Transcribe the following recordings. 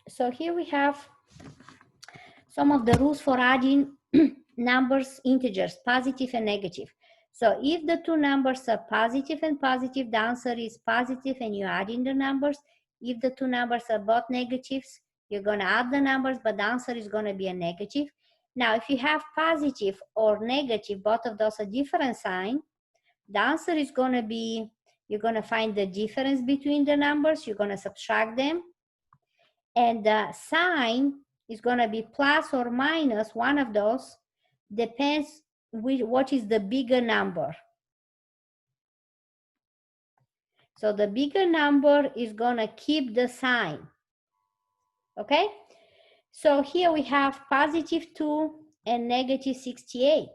So here we have some of the rules for adding numbers, integers, positive and negative. So if the two numbers are positive and positive, the answer is positive and you add in the numbers. If the two numbers are both negatives, you're going to add the numbers, but the answer is going to be a negative. Now, if you have positive or negative, both of those are different sign, the answer is going to be, you're going to find the difference between the numbers, you're going to subtract them, and the sign is going to be plus or minus one of those, depends what is the bigger number. So the bigger number is going to keep the sign. Okay? So here we have positive 2 and negative 68.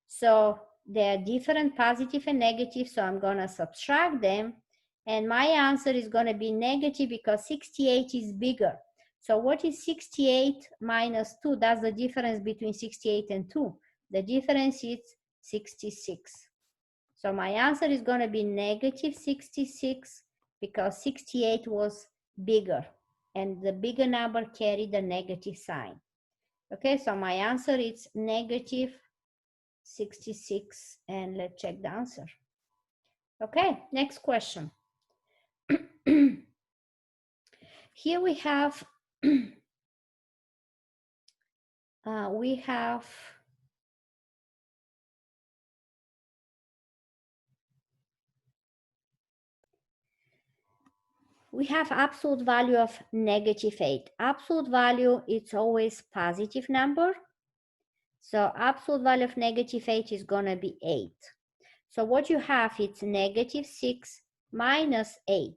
So they're different, positive and negative, so I'm going to subtract them. And my answer is going to be negative because 68 is bigger. So what is 68 minus 2? That's the difference between 68 and 2. The difference is 66. So my answer is going to be negative 66 because 68 was bigger. And the bigger number carried the negative sign. Okay, so my answer is negative 66, and let's check the answer. Okay, next question. Here we have we have absolute value of negative 8. Absolute value, it's always positive number. So absolute value of negative 8 is going to be 8. So what you have, it's negative 6 minus 8.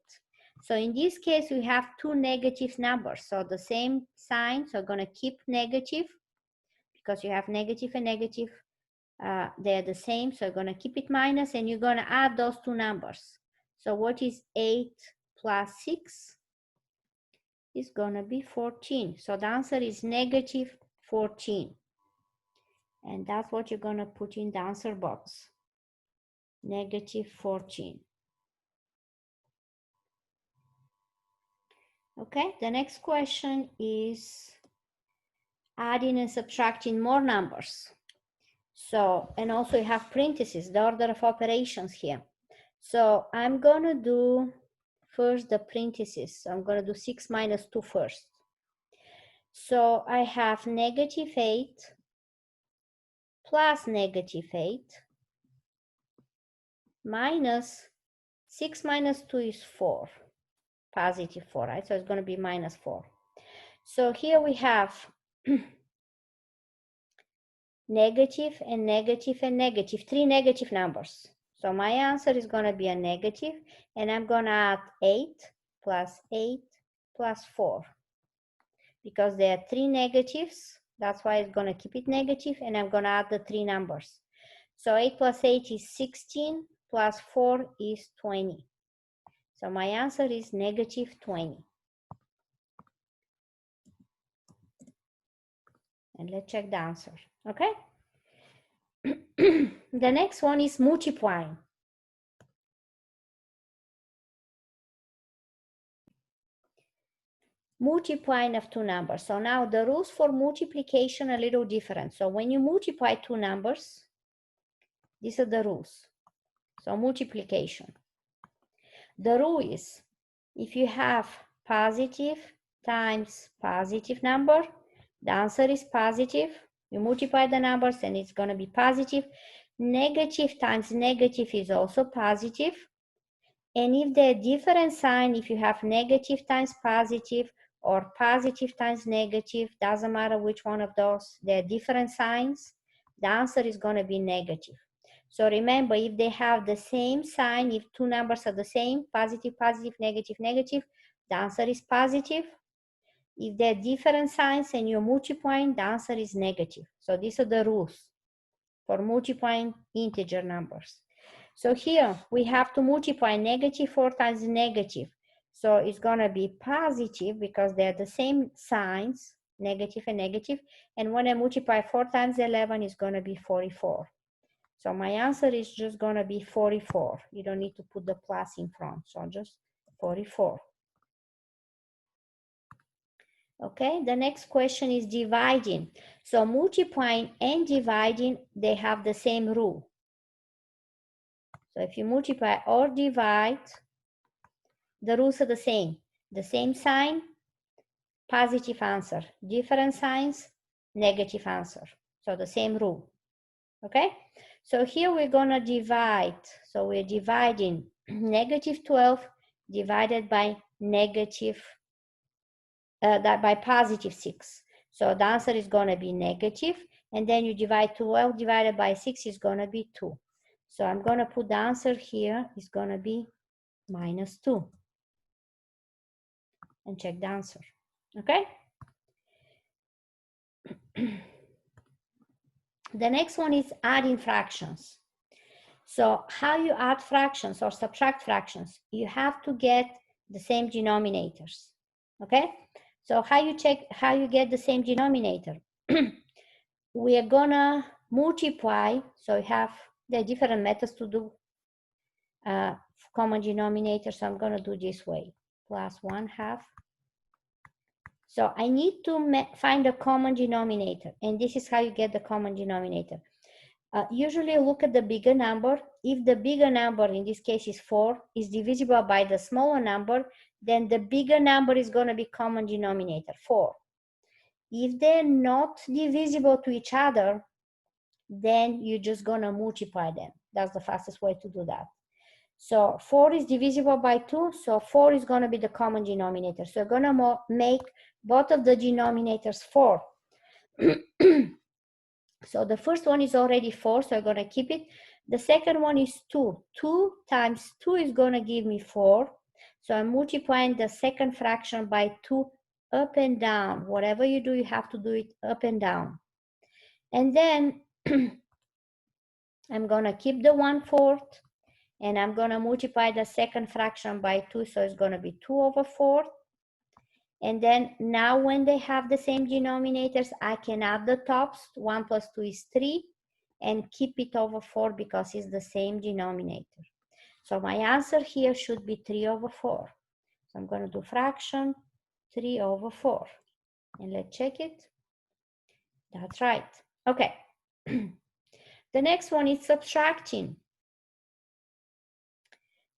So in this case, we have two negative numbers. So the same sign, so going to keep negative because you have negative and negative. They're the same, so you're going to keep it minus, and you're going to add those two numbers. So what is 8 plus 6? Is going to be 14. So the answer is negative 14. And that's what you're going to put in the answer box. Negative 14. Okay, the next question is adding and subtracting more numbers. So, and also you have parentheses, the order of operations here. So I'm going to do first the parentheses. So I'm going to do 6 minus 2 first. So I have negative 8 plus negative 8 minus 6 minus 2 is 4, positive 4, right? So it's going to be minus 4. So here we have negative and negative and negative, 3 negative numbers. So my answer is going to be a negative, and I'm going to add 8 plus 8 plus 4. Because there are 3 negatives, that's why it's going to keep it negative, and I'm going to add the 3 numbers. So 8 plus 8 is 16, plus 4 is 20. So my answer is negative 20. And let's check the answer, okay? The next one is multiplying. Multiplying of two numbers. So now the rules for multiplication are a little different. So when you multiply two numbers, these are the rules. So multiplication. The rule is, if you have positive times positive number, the answer is positive. You multiply the numbers and it's going to be positive. Negative times negative is also positive. And if they're different sign, if you have negative times positive or positive times negative, doesn't matter which one of those, they're different signs, the answer is going to be negative. So remember, if they have the same sign, if two numbers are the same, positive, positive, negative, negative, the answer is positive. If they're different signs and you're multiplying, the answer is negative. So these are the rules for multiplying integer numbers. So here we have to multiply negative 4 times negative. So it's going to be positive because they're the same signs, negative and negative. And when I multiply 4 times 11, it's going to be 44. So my answer is just going to be 44. You don't need to put the plus in front. So just 44. Okay, the next question is dividing. So multiplying and dividing, they have the same rule. So if you multiply or divide, the rules are the same. The same sign, positive answer. Different signs, negative answer. So the same rule. Okay, so here we're gonna divide. So we're dividing negative 12 divided by negative, that by positive 6. So the answer is gonna be negative, and then you divide 12 divided by 6 is gonna be 2. So I'm gonna put the answer here is gonna be -2. And check the answer, okay? The next one is adding fractions. So how you add fractions or subtract fractions? You have to get the same denominators, okay? So how you get the same denominator? We are gonna multiply, so you have the different methods to do common denominator, so I'm gonna do this way, plus 1/2. So I need to find a common denominator, and this is how you get the common denominator. Usually look at the bigger number. If the bigger number, in this case is 4, is divisible by the smaller number, then the bigger number is going to be common denominator, 4. If they're not divisible to each other, then you're just going to multiply them. That's the fastest way to do that. So 4 is divisible by 2, so 4 is going to be the common denominator. So we're going to make both of the denominators 4. So the first one is already 4, so I'm going to keep it. The second one is 2. 2 times 2 is going to give me 4. So I'm multiplying the second fraction by 2 up and down. Whatever you do, you have to do it up and down. And then I'm going to keep the 1/4, and I'm going to multiply the second fraction by 2, so it's going to be 2/4. And then now when they have the same denominators, I can add the tops. 1 plus 2 is 3, and keep it over 4 because it's the same denominator. So my answer here should be 3/4. So I'm going to do fraction 3/4. And let's check it. That's right. Okay. The next one is subtracting.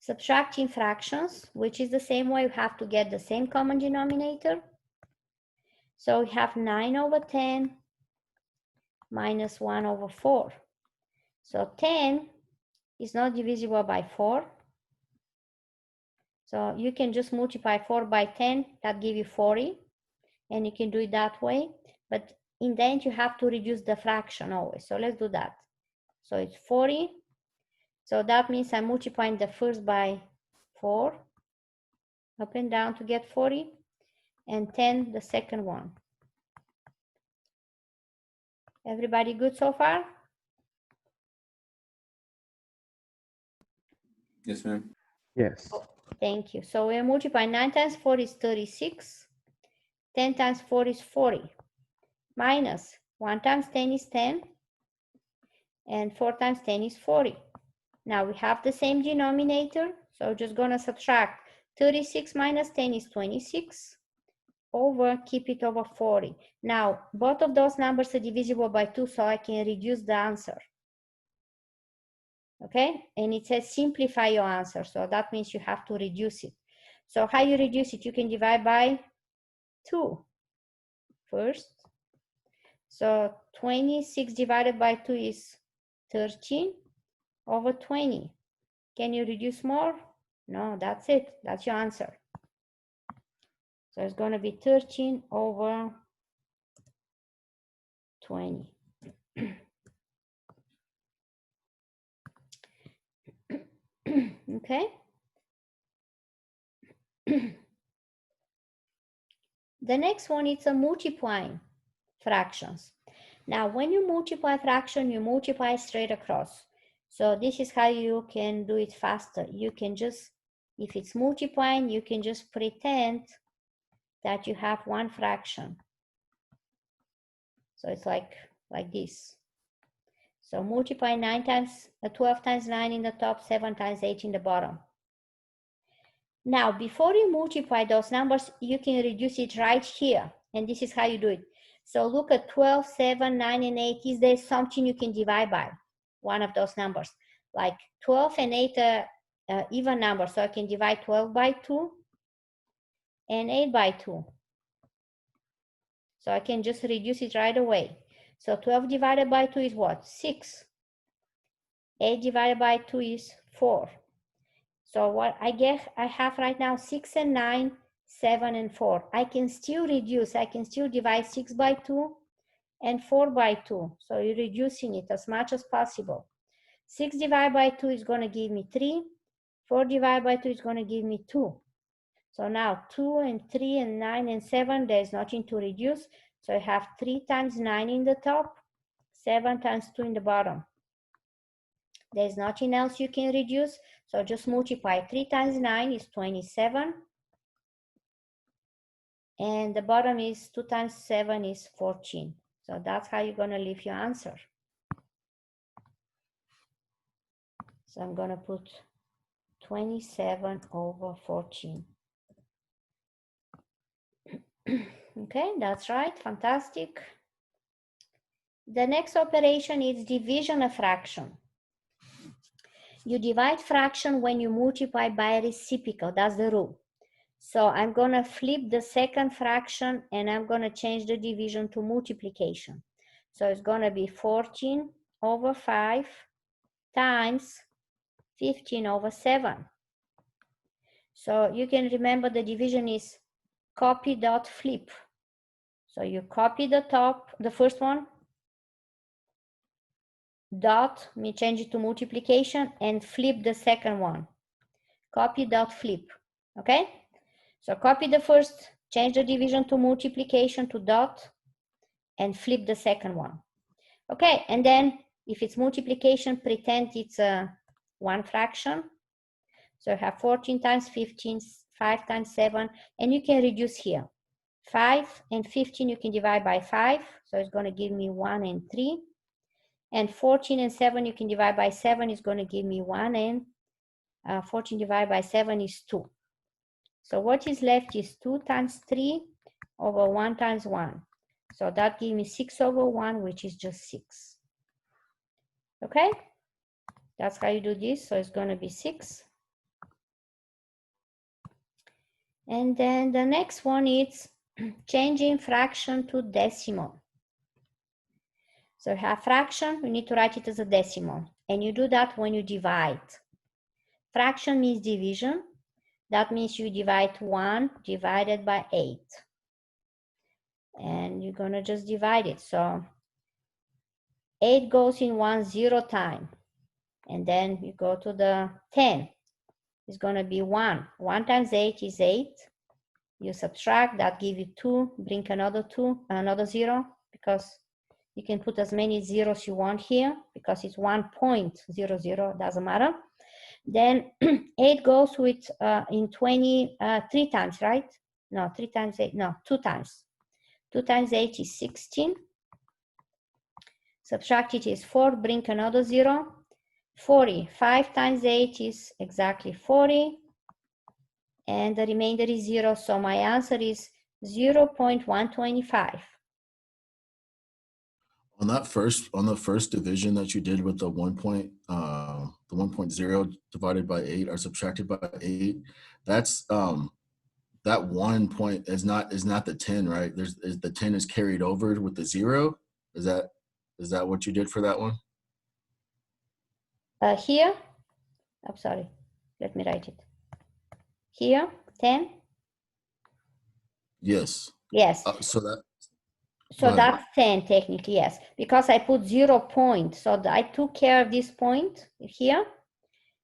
Subtracting fractions, which is the same way. You have to get the same common denominator. So we have 9/10 minus 1/4. So 10 is not divisible by 4. So you can just multiply 4 by 10, that gives you 40. And you can do it that way. But in the end, you have to reduce the fraction always. So let's do that. So it's 40. So that means I'm multiplying the first by 4, up and down to get 40, and 10 the second one. Everybody good so far? Yes, ma'am. Yes. Oh, thank you. So we're multiplying 9 times 4 is 36. 10 times 4 is 40. Minus 1 times 10 is 10. And 4 times 10 is 40. Now we have the same denominator, so just gonna subtract 36 minus 10 is 26 over, keep it over 40. Now both of those numbers are divisible by 2, so I can reduce the answer. Okay, and it says simplify your answer, so that means you have to reduce it. So how you reduce it? You can divide by 2 first. So 26 divided by 2 is 13 over 20. Can you reduce more? No, that's it. That's your answer. So it's going to be 13 over 20. Okay. The next one is a multiplying fractions. Now, when you multiply fraction, you multiply straight across. So this is how you can do it faster. You can just, if it's multiplying, you can just pretend that you have one fraction. So it's like this. So multiply 12 times 9 in the top, 7 times 8 in the bottom. Now, before you multiply those numbers, you can reduce it right here. And this is how you do it. So look at 12, 7, 9, and 8. Is there something you can divide by? One of those numbers. Like 12 and 8 are even numbers. So I can divide 12 by 2 and 8 by 2. So I can just reduce it right away. So 12 divided by 2 is what? 6. 8 divided by 2 is 4. So what I have right now 6 and 9, 7 and 4. I can still reduce. I can still divide 6 by 2 and 4 by 2. So you're reducing it as much as possible. 6 divided by 2 is going to give me 3. 4 divided by 2 is going to give me 2. So now 2 and 3 and 9 and 7, there's nothing to reduce. So I have 3 times 9 in the top, 7 times 2 in the bottom. There's nothing else you can reduce. So just multiply. 3 times 9 is 27. And the bottom is 2 times 7 is 14. So that's how you're going to leave your answer. So I'm going to put 27 over 14. Okay, that's right. Fantastic. The next operation is division of fraction. You divide fraction when you multiply by a reciprocal. That's the rule. So I'm going to flip the second fraction and I'm going to change the division to multiplication. So it's going to be 14 over 5 times 15 over 7. So you can remember the division is copy dot flip. So you copy the top, the first one, dot, me change it to multiplication, and flip the second one. Copy dot flip, okay? So copy the first, change the division to multiplication to dot, and flip the second one. Okay, and then if it's multiplication, pretend it's one fraction. So you have 14 times 15, 5 times 7, and you can reduce here. 5 and 15 you can divide by 5, so it's going to give me 1 and 3. And 14 and 7 you can divide by 7, is going to give me 1 and 14 divided by 7 is 2. So what is left is 2 times 3 over 1 times 1. So that gives me 6 over 1, which is just 6. Okay? That's how you do this. So it's going to be 6. And then the next one is changing fraction to decimal. So you have fraction, we need to write it as a decimal. And you do that when you divide. Fraction means division. That means you divide 1 divided by 8. And you're going to just divide it. So 8 goes in 1 0 time. And then you go to the 10. It's going to be 1. 1 times 8 is 8. You subtract, that gives you 2. Bring another 2, another 0, because you can put as many zeros you want here, because it's 1.00, doesn't matter. Then 8 goes with in 23 times, right? No, 3 times 8, no, 2 times. 2 times 8 is 16. Subtract it is 4, bring another 0. 40, 5 times 8 is exactly 40. And the remainder is 0, so my answer is 0.125. On the first division that you did with the 1.0 divided by 8 or subtracted by 8, that's that 1 point is not the 10, right? The 10 is carried over with the 0. Is that what you did for that one? Here, I'm sorry, let me write it. Here, 10. Yes. Yes. So that's 10 technically, yes, because I put 0 point. So I took care of this point here.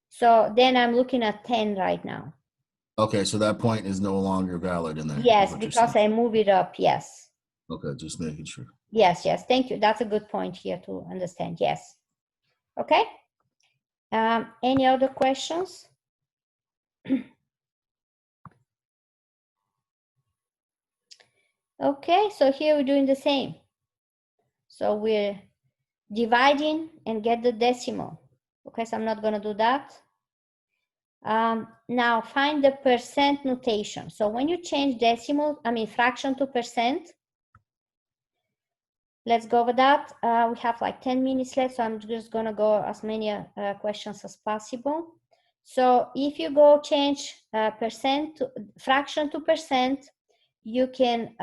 So then I'm looking at 10 right now. Okay, so that point is no longer valid in there. Yes, because I move it up, yes. Okay, just making sure. Yes, thank you. That's a good point here to understand, yes. Okay. Any other questions? Okay, so here we're doing the same. So we're dividing and get the decimal. Okay, so I'm not going to do that. Now find the percent notation. So when you change fraction to percent, let's go with that. We have like 10 minutes left, so I'm just gonna go as many questions as possible. So if you go change fraction to percent, you can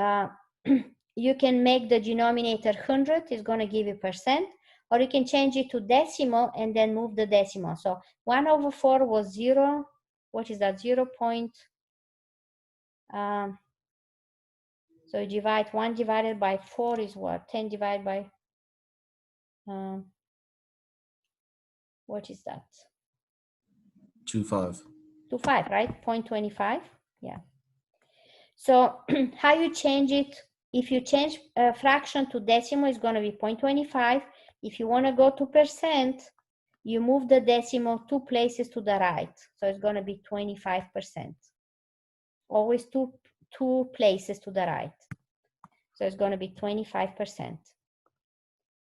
you can make the denominator 100, is gonna give you percent, or you can change it to decimal and then move the decimal. So 1/4 was 0. What is that? 0. So you divide 1 divided by 4 is what? 10 divided by what is that? 2.5. 2.5, right? 0.25. Yeah. So how you change it? If you change a fraction to decimal, it's going to be 0.25. If you want to go to percent, you move the decimal 2 places to the right. So it's going to be 25%. Always two places to the right. So it's going to be 25%.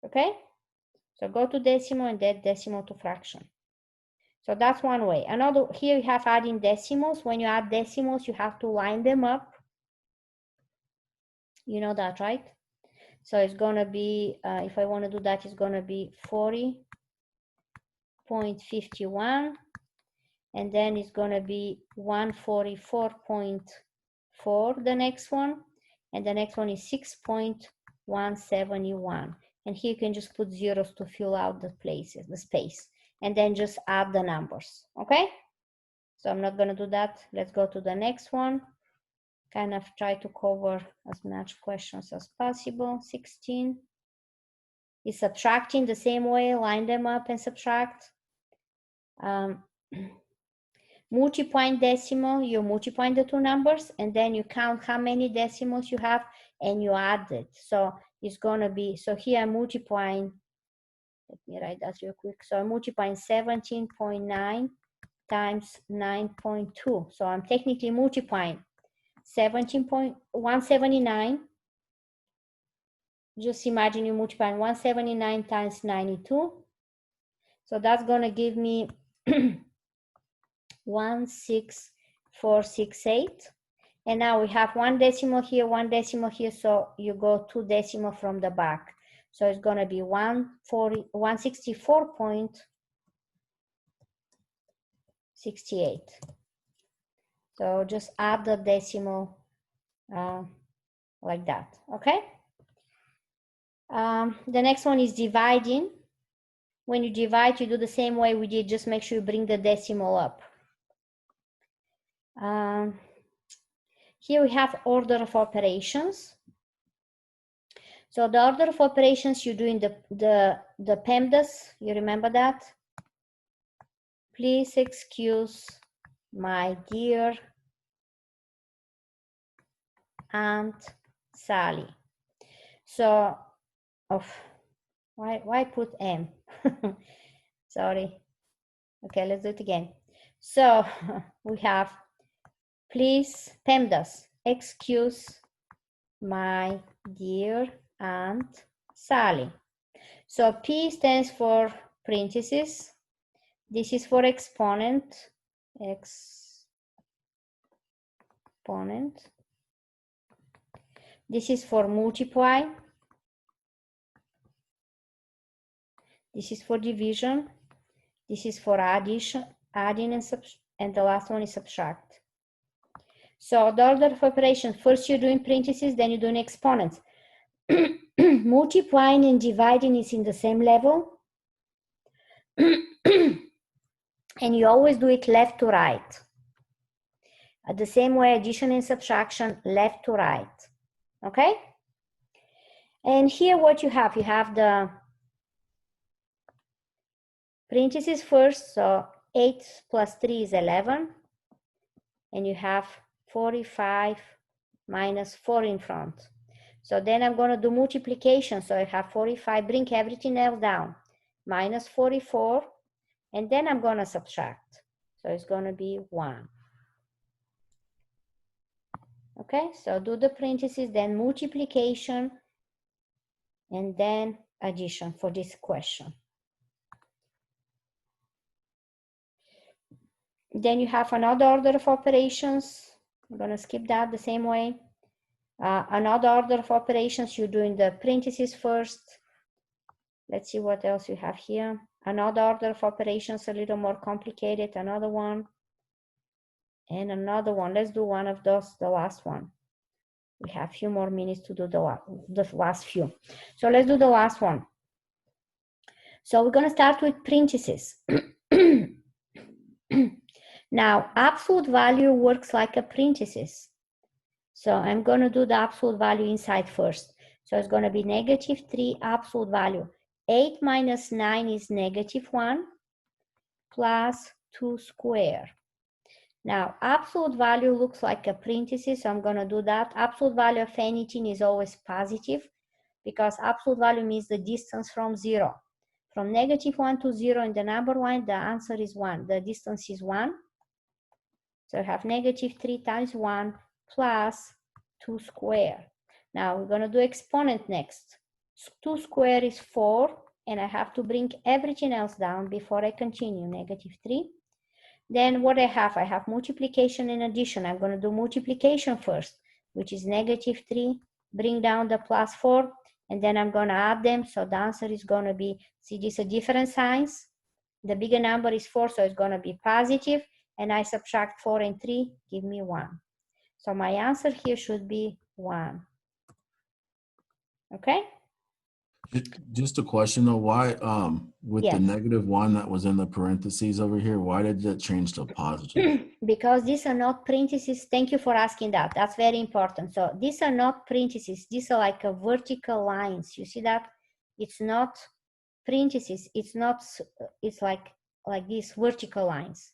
Okay? So go to decimal and add decimal to fraction. So that's one way. Another, here you have adding decimals. When you add decimals, you have to line them up. You know that, right? So it's going to be, if I want to do that, it's going to be 40.51. And then it's going to be 144.4, the next one. And the next one is 6.171. And here you can just put zeros to fill out the places, the space. And then just add the numbers, okay? So I'm not going to do that. Let's go to the next one. Kind of try to cover as much questions as possible. 16 is subtracting the same way, line them up and subtract. Multiplying decimal, you multiply the two numbers and then you count how many decimals you have and you add it. So it's going to be, so here I'm multiplying, let me write that real quick. So I'm multiplying 17.9 times 9.2. So I'm technically multiplying 17.179. Just imagine you multiplying 179 times 92. So that's going to give me 16468. And now we have one decimal here, so you go 2 decimal from the back. So it's going to be 164.68. So just add the decimal like that, okay? The next one is dividing. When you divide, you do the same way we did, just make sure you bring the decimal up. Here we have order of operations. So the order of operations you do in the PEMDAS, you remember that? Please excuse my dear Aunt Sally. So, why put M? Sorry. Okay, let's do it again. So we have, please, PEMDAS, excuse my dear Aunt Sally. So P stands for parentheses. This is for exponent. Exponent. This is for multiply. This is for division. This is for addition, adding and the last one is subtract. So the order of operation, first you're doing parentheses, then you're doing exponents. Multiplying and dividing is in the same level. And you always do it left to right. The same way addition and subtraction, left to right. Okay? And here what you have the parentheses first, so 8 plus 3 is 11. And you have 45 minus 4 in front. So then I'm going to do multiplication. So I have 45, bring everything else down, minus 44, and then I'm going to subtract. So it's going to be 1. Okay, so do the parentheses, then multiplication, and then addition for this question. Then you have another order of operations. I'm going to skip that the same way. Another order of operations, you're doing the parentheses first. Let's see what else you have here. Another order of operations, a little more complicated, another one. And another one. Let's do one of those, the last one. We have a few more minutes to do the last few. So let's do the last one. So we're going to start with parentheses. Now, absolute value works like a parentheses. So I'm going to do the absolute value inside first. So it's going to be -3 absolute value. 8 minus 9 is -1 plus 2 squared. Now, absolute value looks like a parenthesis, so I'm going to do that. Absolute value of anything is always positive because absolute value means the distance from 0. From -1 to 0 in the number line, the answer is 1. The distance is 1. So I have -3 times 1 plus 2 squared. Now we're going to do exponent next. 2 squared is 4, and I have to bring everything else down before I continue. -3. Then what I have multiplication and addition. I'm going to do multiplication first, which is -3, bring down the plus 4, and then I'm going to add them. So the answer is going to be, see, these are different signs. The bigger number is 4, so it's going to be positive, and I subtract 4 and 3, give me 1. So my answer here should be 1. Okay? Just a question though, why with the Yes. -1 that was in the parentheses over here, why did that change to positive? Because these are not parentheses. Thank you for asking that. That's very important. So these are not parentheses. These are like a vertical lines. You see that? It's not parentheses. It's not, it's like these vertical lines,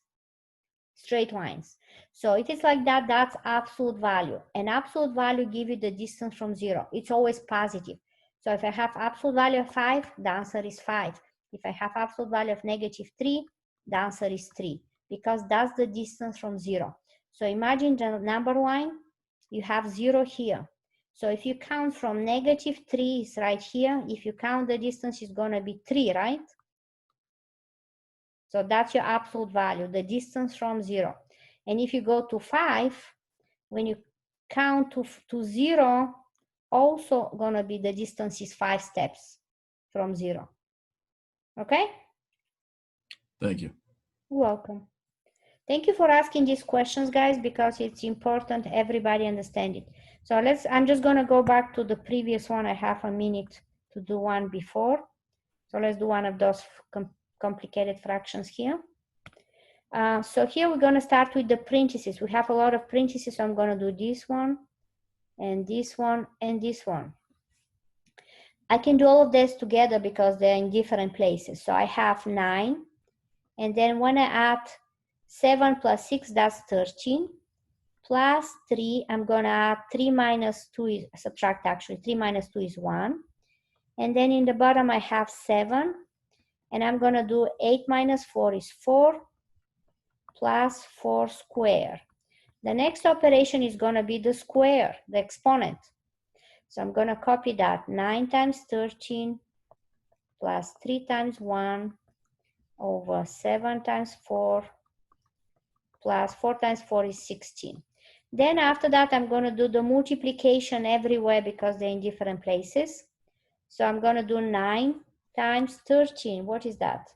straight lines. So it is like that, that's absolute value. And absolute value give you the distance from 0. It's always positive. So if I have absolute value of 5, the answer is 5. If I have absolute value of -3, the answer is 3, because that's the distance from 0. So imagine the number line, you have 0 here. So if you count from -3 is right here. If you count the distance, it's going to be 3, right? So that's your absolute value, the distance from 0. And if you go to 5, when you count to 0, also gonna be the distance is 5 steps from 0. Okay? Thank you. You're welcome. Thank you for asking these questions, guys, because it's important everybody understand it. So I'm just gonna go back to the previous one. I have a minute to do one before. So let's do one of those complicated fractions here. So here we're going to start with the parentheses. We have a lot of parentheses, so I'm going to do this one, and this one, and this one. I can do all of this together because they're in different places. So I have 9, and then when I add 7 plus 6, that's 13, plus 3, I'm going to add 3 minus 2, is subtract actually, 3 minus 2 is 1. And then in the bottom I have 7, and I'm going to do 8 minus 4 is 4, plus 4 squared. The next operation is going to be the square, the exponent. So I'm going to copy that. 9 times 13 plus 3 times 1 over 7 times 4 plus 4 times 4 is 16. Then after that, I'm going to do the multiplication everywhere because they're in different places. So I'm going to do 9 times 13. What is that?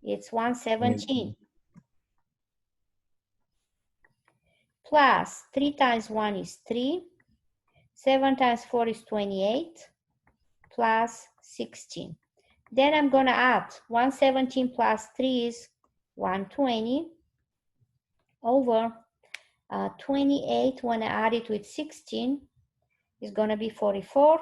It's 117. Plus 3 times 1 is 3. 7 times 4 is 28, plus 16. Then I'm going to add 117 plus 3 is 120 over 28. When I add it with 16, is going to be 44.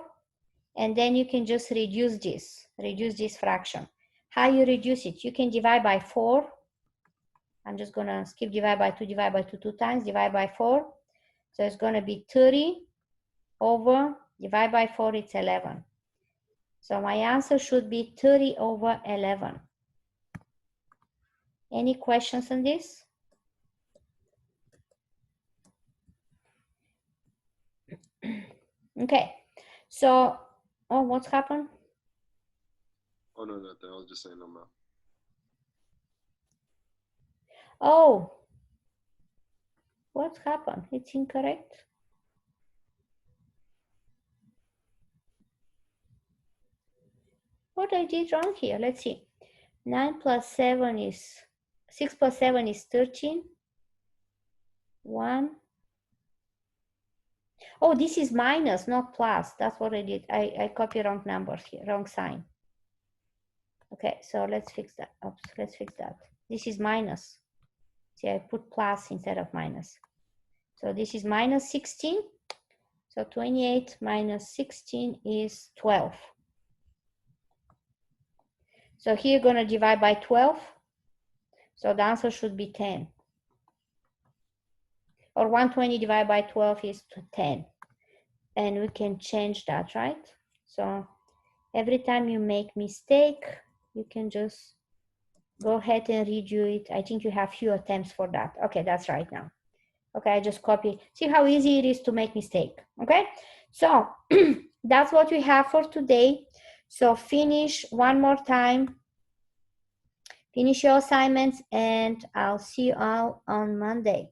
And then you can just reduce this fraction. How you reduce it? You can divide by 4. I'm just going to skip divide by 2 2 times, divide by 4. So it's going to be 30 over, divide by 4, it's 11. So my answer should be 30 over 11. Any questions on this? Okay, so, oh, what's happened? Oh, no, nothing. I was just saying no more. Oh, what happened? It's incorrect. What I did wrong here? Let's see. 9 plus 7 is, 6 plus 7 is 13. 1. Oh, this is minus, not plus. That's what I did. I copied wrong numbers here, wrong sign. Okay, so let's fix that. Oops, let's fix that. This is minus. See, I put plus instead of minus. So this is minus 16. So 28 minus 16 is 12. So here you're going to divide by 12. So the answer should be 10. Or 120 divided by 12 is 10. And we can change that, right? So every time you make mistake, you can just go ahead and redo it. I think you have few attempts for that. Okay, that's right now. Okay, I just copy. See how easy it is to make mistake. Okay, so that's what we have for today. So finish one more time. Finish your assignments, and I'll see you all on Monday.